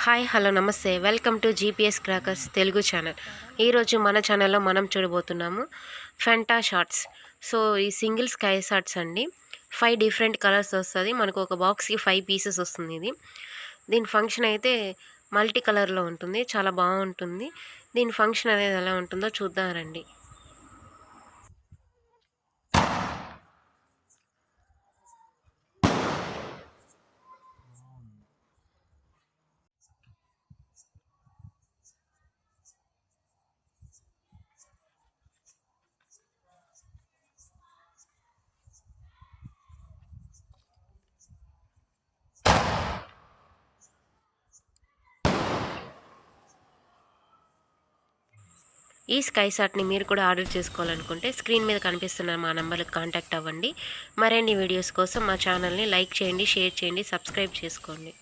Hi hello నమస్తే welcome to GPS crackers Telugu channel. ఈరోజు మన ఛానల్లో మనం చూడబోతున్నాము ఫెంటా షార్ట్స్. సో ఈ సింగిల్ స్కై షార్ట్స్ అండి. 5 డిఫరెంట్ కలర్స్ వస్తుంది. మనకు ఒక బాక్స్కి 5 పీసెస్ వస్తుంది. దీని ఫంక్షన్ అయితే మల్టీ కలర్లో ఉంటుంది. చాలా బాగుంటుంది. దీని ఫంక్షన్ అనేది ఎలా ఉంటుందో చూద్దాం రండి. ఈ స్కై షార్ట్ని మీరు కూడా ఆర్డర్ చేసుకోవాలనుకుంటే స్క్రీన్ మీద కనిపిస్తున్న మా నెంబర్కి కాంటాక్ట్ అవ్వండి. మరిన్ని వీడియోస్ కోసం మా ఛానల్ని లైక్ చేయండి, షేర్ చేయండి, సబ్స్క్రైబ్ చేసుకోండి.